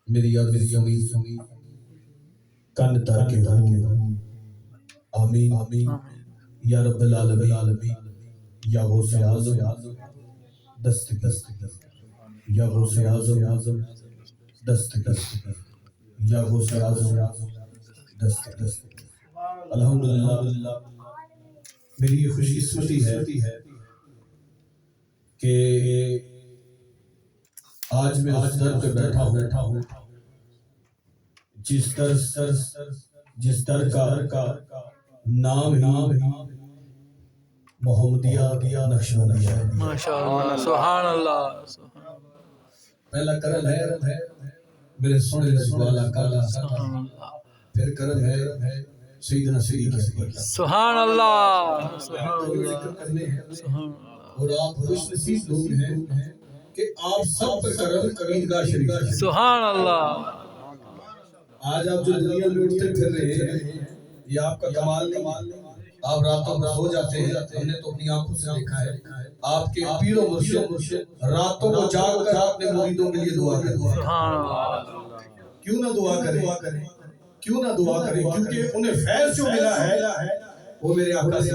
میری عرض سنی کن تر کے ہو آمین یا رب العالمین یا غوث اعظم دستگیر یا غوث اعظم دستگیر یا غوث اعظم دستگیر الحمدللہ میری یہ خوش قسمتی ہے کہ آج میں اس در پہ بیٹھا ہوں جس در کا نام محمدیہ نقشبندیہ ماشاءاللہ سبحان اللہ پہلا کرم ہے میرے سونے والا کالا پھر کرم ہے سیدنا صدیق اکبر سبحان اللہ اور آپ خوش نصیب لوگ ہیں کہ آپ سب پر کرم عیدگاہ شریف ہے سبحان اللہ آج آپ جو دنیا میں اٹھتے پھر رہے ہیں یہ آپ کا کمال نہیں آپ راتوں میں سو جاتے ہیں ہم نے تو اپنی آنکھوں سے دیکھا ہے آپ کے پیر و مرشد راتوں کو جاگ کر اپنے مریدوں کے لیے دعا کرتے ہیں کیوں نہ دعا کریں کیونکہ انہیں فیض جو ملا ہے وہ میرے آقا سے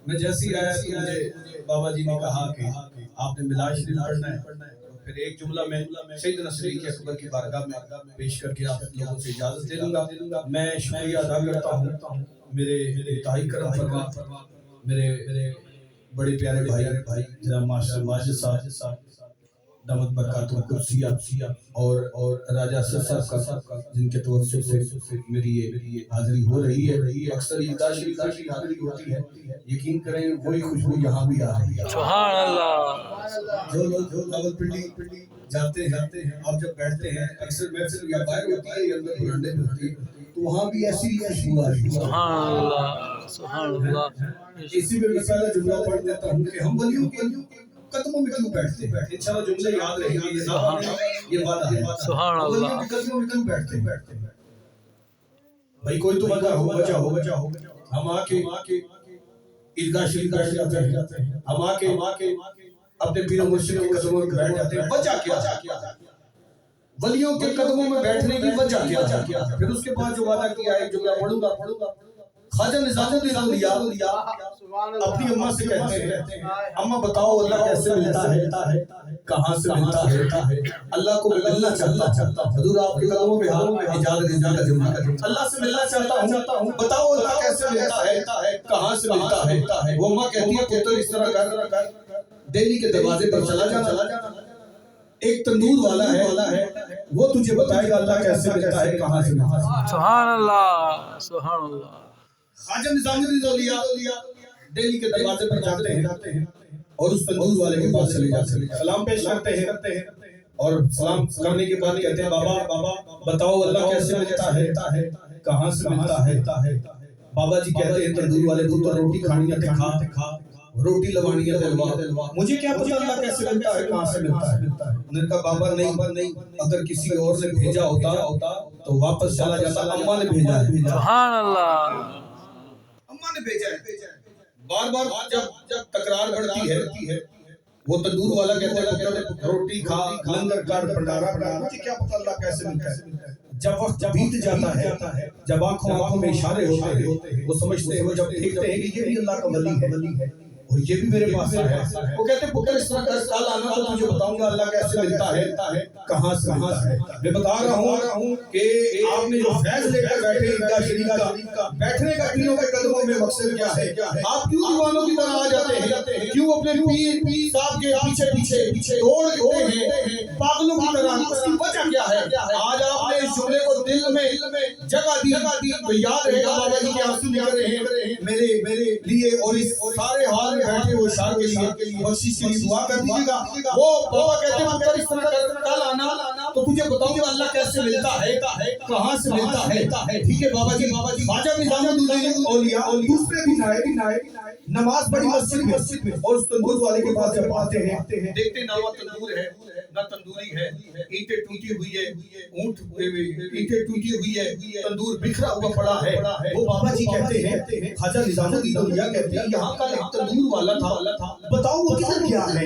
میں جیسی آیا کہ مجھے بابا جی نے کہا کہ آپ نے ملاد شریف پڑھنا ہے پھر ایک جملہ میں سیدنا صدیق اکبر کی بارگاہ میں پیش کر کے آپ لوگوں سے اجازت دے دوں گا میں شکریہ ادا کرتا ہوں میرے انتہائی کرم فرما میرے بڑے پیارے بھائی جناب ماجد صاحب دامت برکاتہ قدسیہ اور راجہ اسد صاحب کا جن کے توسط سے میری یہ حاضری ہو رہی ہے اکثر عیدگاہ شریف کی حاضری ہوتی ہے یقین کریں وہی خوشبو یہاں بھی آ رہی ہے سبحان اللہ جو لوگ راولپنڈی جاتے ہیں آپ جب بیٹھتے ہیں اکثر محفل یا باہر ہوتی ہے یا اندر برانڈے میں ہوتی ہے تو وہاں بھی ایسی خوشبو آ رہی ہے سبحان اللہ اسی میں میں پہلا جملہ پڑھ دیتا ہوں کہ ہم ولیوں کے قدموں میں کیوں بیٹھتے ہیں انشاءاللہ جملے یاد رہیں گے یہ وعدہ ہے سبحان اللہ ولیوں کے قدموں میں کیوں بیٹھتے ہیں بھائی کوئی تو وجہ ہو ہم آ کے عیدگاہ شریف بیٹھ جاتے ہیں ہم آ کے اپنے پیر و مرشد کے قدموں میں بیٹھ جاتے ہیں وجہ کیا ولیوں کے قدموں میں بیٹھنے کی وجہ کیا پھر اس کے بعد جو وعدہ کیا ہے جملہ پڑھوں گا خواجہ نظام الدین اولیاء اپنی اماں سے کہتے ہیں اماں بتاؤ اللہ کیسے ملتا ہے کہاں سے ملتا ہے اللہ کو ملنا چاہتا حضور آپ کے قدموں میں ہاتھ اجازت کا جملہ اللہ سے ملنا چاہتا ہوں بتاؤ اللہ کیسے ملتا ہے کہاں سے ملتا ہے وہ اماں کہتی ہے پتر اس طرح کر دہلی کے دروازے پر چلا جانا ایک تندور والا ہے وہ تجھے بتائے گا اللہ کیسے ملتا ہے کہاں سے ملتا ہے سبحان اللہ خواجہ نظام الدین اولیاء دہلی کے دروازے پر جاتے ہیں اور اس تندور والے کے پاس چلے جاتے ہیں سلام پیش کرتے ہیں اور سلام کرنے کے بعد کہتے ہیں بابا بتاؤ اللہ کیسے ملتا ہے کہاں سے ملتا ہے بابا جی کہتے ہیں تندور والے کو تو روٹی کھانی ہے کھا روٹی لوانی ہے دلوا مجھے کیا پتا اللہ کیسے ملتا ہے کہاں سے ملتا ہے انہوں نے کہا بابا نہیں اگر کسی اور نے بھیجا ہوتا تو واپس چلا جاتا اماں نے بھیجا ہے سبحان اللہ اماں نے بھیجا ہے بار جب تکرار بڑھتی ہے وہ تندور والا کہتا ہے روٹی کھا لنگر کر بھنڈارا مجھے کیا پتا اللہ کیسے ملتا ہے جب وقت بیت جاتا ہے جب آنکھوں میں اشارے ہوتے ہیں وہ سمجھتے ہیں وہ جب دیکھتے ہیں کہ یہ بھی اللہ کا ولی ہے اور یہ بھی میرے پاس آیا ہے وہ کہتے ہیں پتر اس طرح کا سال آنا تو تجھے بتاؤں گا اللہ کیسے ملتا ہے کہاں سے ہے میں بتا رہا ہوں کہ آپ نے جو فیض لے کر بیٹھے عیدگاہ شریف کا بیٹھنے کا پیروں کے قدموں میں مقصد کیا ہے آپ کیوں دیوانوں کی طرح آ جاتے ہیں کیوں اپنے پیر صاحب کے پیچھے دوڑ ہیں پاگلوں کی طرح اس کی وجہ کیا ہے آج آپ نے اس جملے کو دل میں جگہ دی تو یاد رہے گا بابا جی کے آنسو نکل رہے ہیں میرے لیے اور اس سارے حال میں بیٹھے وہ شاہ کے لیے بخشش کے لیے دعا کر دیجیے گا وہ بابا کہتے ہیں پتر اس طرح کل آنا تو تجھے بتاؤں گا اللہ کیسے ملتا ہے کہاں سے ملتا ہے ٹھیک ہے بابا جی خواجہ نظام الدین اولیاء دوسرے بھی نائب نماز پڑھی مسجد میں اور اس تندور والے کے پاس جب آتے ہیں دیکھتے نہ وہ تندور ہے نہ تندوری ہے اینٹیں ٹوٹی ہوئی ہے اینٹیں ٹوٹی ہوئی ہے تندور بکھرا ہوا پڑا ہے وہ بابا جی کہتے ہیں خواجہ نظام الدین اولیاء کہتے ہیں یہاں کا ایک تندور والا تھا بتاؤ وہ کدھر گیا ہے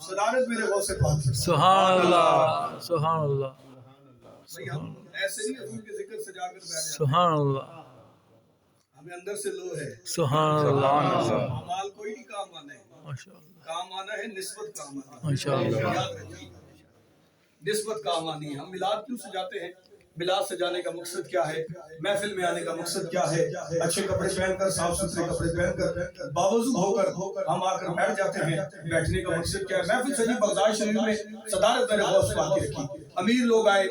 صدارت میرے غوث پاک کی۔ سبحان اللہ سبحان اللہ بھئی ہم ایسے نہیں حضور کے ذکر سے جا کر بیٹھ جاتے، سبحان اللہ ہمیں اندر سے لو ہے، سبحان اللہ اعمال کوئی نہیں کام آنا ہے، ماشاء اللہ کام آنا ہے نسبت کام آنا ہے، ماشاء اللہ یاد رکھیے نسبت کام آنی ہے۔ ہم میلاد کیوں سجاتے ہیں؟ میلاد سجانے کا مقصد کیا ہے؟ محفل میں آنے کا مقصد کیا ہے؟ اچھے کپڑے پہن کر، صاف ستھرے کپڑے پہن کر، باوضو ہو کر ہم آ کر بیٹھ جاتے ہیں۔ بیٹھنے کا مقصد کیا ہے؟ محفل سجی بغداد شریف میں صدارت میرے غوث پاک کی رکھی، امیر لوگ آئے،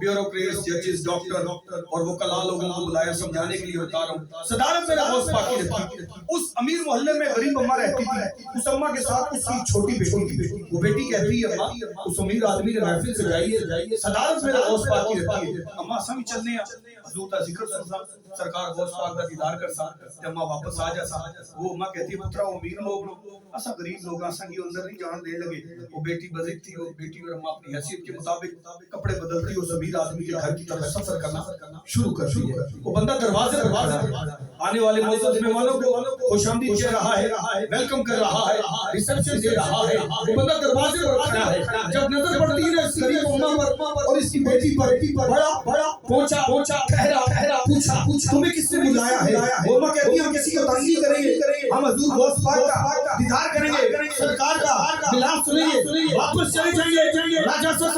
بیوروکریٹس، ججز، ڈاکٹر اور وکلاء لوگوں کو بلایا سمجھانے کے لیے بتا رہا ہوں، صدارت میرے غوث پاک کی رکھی۔ اس امیر محلے میں غریب اماں رہتی تھی، اس اماں کے ساتھ اس کی چھوٹی بیٹی تھی، وہ بیٹی کہتی ہے اماں اس امیر آدمی نے محفل سجائی ہے، صدارت میرے غوث پاک کی رکھی ہے۔ اماں سمجھ چلنے ہیں حضور کا ذکر سنسا، سرکار غوث پاک کا دیدار کرسا، جب اماں واپس آ جاسا، وہ اماں کہتی ہے پترا امیر لوگ اسا غریب لوگ اسا کی اندر نہیں جان دے لگے۔ وہ بیٹی بزرگ تھی، وہ بیٹی اور اماں اپنی حیثیت کے مطابق کپڑے بدلتی، اس امیر آدمی کے گھر کی طرف سفر کرنا شروع کر دی ہے۔ وہ بندہ دروازے پر کھڑا ہے، آنے والے معزز مہمانوں کو خوش آمدید کہہ رہا ہے، ویلکم کر رہا ہے، ریسپشن دے رہا ہے۔ وہ بندہ دروازے پر کھڑا ہے، جب نظر پڑتی ہے اس غریب اماں پر اور اس کی بیٹی پر، بڑا پہنچا ٹھہرا پوچھا تمہیں کس نے بلایا ہے؟ وہ ماں کہتی ہے ہم کسی کو تنگ نہیں کریں گے، ہم حضور غوث پاک کا دیدار کریں گے، سرکار کا ملاد سنیں گے، واپس چلے جائیں گے۔ راجہ سے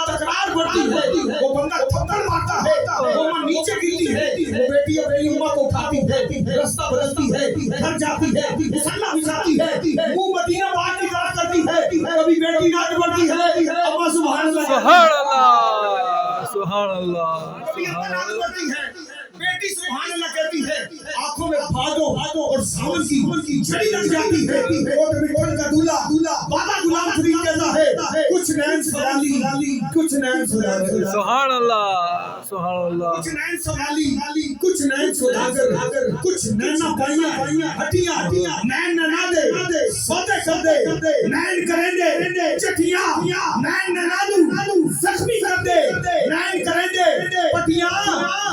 تکرار بڑھتی ہے، وہ بندہ تھپڑ مارتا ہے، وہ ماں نیچے گرتی ہے، وہ بیٹی اپنی اماں کو اٹھاتی ہے، رستہ بدلتی ہے، گھر جاتی ہے، مصلی بچھاتی ہے، منہ مدینہ پاک کی طرف کرتی ہے، کبھی بیٹی ناچ پڑتی ہے، اماں سبحان اللہ سبحان اللہ سبحان اللہ کبھی اماں ناچ پڑتی ہے، بیٹی سبحان اللہ کہتی ہے، آنکھوں میں بھادو اور ساون کی جڑی لگ جاتی ہے، اور مٹھن کا دولہا بابا غلام فرید کہتا ہے کچھ نین سوالی کچھ نین سوالی سبحان اللہ سبحان اللہ کچھ نین سوالی کچھ نین سوداگر کچھ نینا پائیاں ہٹیاں نین ننا دے سودے کر دے نین کریں دے چٹیاں نین ننالو زخمی کر دے نین کریں دے پٹیاں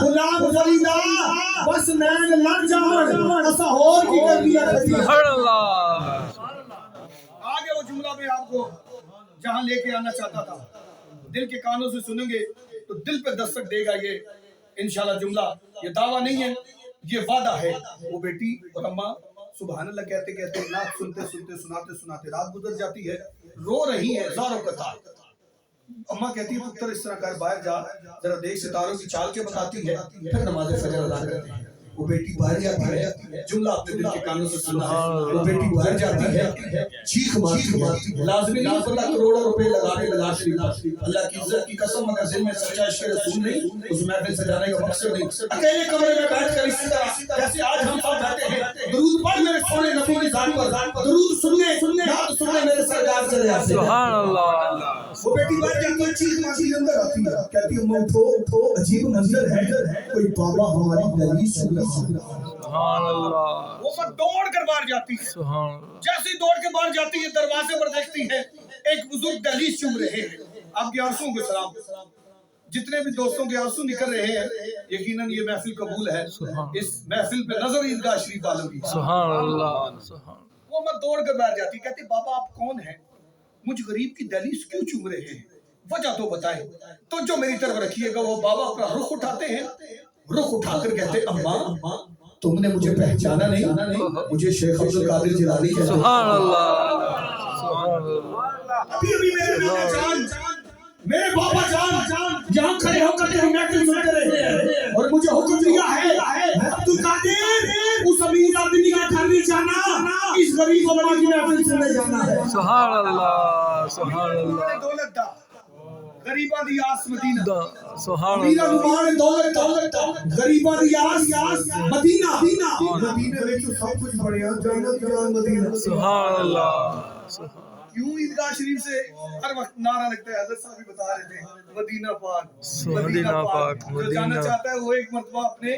غلام فریدہ بس نین لڑ جاؤں ایسا اور کی کر دیا سبحان اللہ۔ آگے وہ جملہ میں آپ کو جہاں لے کے آنا چاہتا تھا، دل کے کانوں سے سنیں گے تو دل پہ دستک دے گا یہ انشاءاللہ جملہ۔ یہ دعویٰ نہیں ہے، یہ وعدہ ہے۔ وہ بیٹی اور اماں سبحان اللہ کہتے کہتے نعت سنتے سنتے سناتے سناتے رات گزر جاتی ہے، رو رہی ہے زاروں کا تار۔ اماں کہتی ہے پتر اس طرح کر باہر جا، ذرا دیکھ ستاروں کی چال کے بتاتی ہے، پھر نماز فجر ادا کرتے ہیں۔ وہ بیٹی باہر جاتی ہے، جملہ اپنے دل کے کانوں سے سنا ہے، وہ بیٹی باہر جاتی ہے، چیخ مارتی ہے، لازمی نہیں بندہ کروڑوں روپے لگا کے لگا شریف اللہ کی عزت کی قسم اگر دل میں سچا عشق رسول نہیں، اس محفل سجانے کا مقصد نہیں۔ اکیلے کمرے میں بیٹھ کر اسی طرح جیسے آج ہم سب بیٹھے ہیں، درود پڑھ میرے سونے نبی کی ذات پر، درود سننے یاد سننے میرے سرکار چلے آتے ہیں۔ سبحان اللہ۔ وہ بیٹی باہر جاتی ہے، چیخ مارتی ہے، اندر آتی ہے، کہتی ہے اماں اٹھو، عجیب منظر ہے، کوئی بابا ہماری دہلیز سن رہا ہے۔ سبحان اللہ۔ وہ مت دوڑ کر باہر جاتی ہے، سبحان اللہ۔ جیسے ہی دوڑ کے باہر جاتی ہے دروازے پر دیکھتی ہے ایک بزرگ دہلیز چوم رہے ہیں۔ آپ کے آنسوں کو سلام، جتنے بھی دوستوں کے آنسو نکل رہے ہیں یقیناً یہ محفل قبول ہے۔ اس محفل پہ نظر عیدگاہ شریف والوں کی۔ سبحان اللہ سبحان اللہ۔ وہ مت دوڑ کر باہر جاتی، کہتی بابا آپ کون ہیں؟ مجھ غریب کی دہلیز کیوں چوم رہے ہیں؟ وجہ تو بتائیں۔ تو جو میری طرف رکھیے گا وہ بابا اپنا رخ اٹھاتے ہیں، رخ اٹھا کر کہتے اماں تم نے مجھے پہچانا نہیں، مجھے شیخ عبدالقادر جیلانی کہتے ہیں۔ سبحان اللہ سبحان اللہ۔ ابھی میرے نانا جان میرے بابا جان یہاں کھڑے ہو کر کے محفل سنتے رہے ہیں اور مجھے حکم دیا ہے عبدالقادر اس امیر آدمی کا گھر نہیں جانا، اس غریب اماں کی محفل سننے جانا ہے۔ سبحان اللہ سبحان اللہ۔ دولت دا غریباں دی آس مدینہ، سبحان میرا اللہ نمان دولت غریباں دی آس مدینہ، مدینے وچ سب کچھ بڑھیا جنت جان مدینہ۔ سبحان اللہ۔ کیوں عیدگاہ شریف سے ہر وقت نعرہ لگتا ہے؟ حضرت صاحب بھی بتا رہے تھے مدینہ پاک مدینہ پاک جو جانا چاہتا ہے وہ ایک مرتبہ اپنے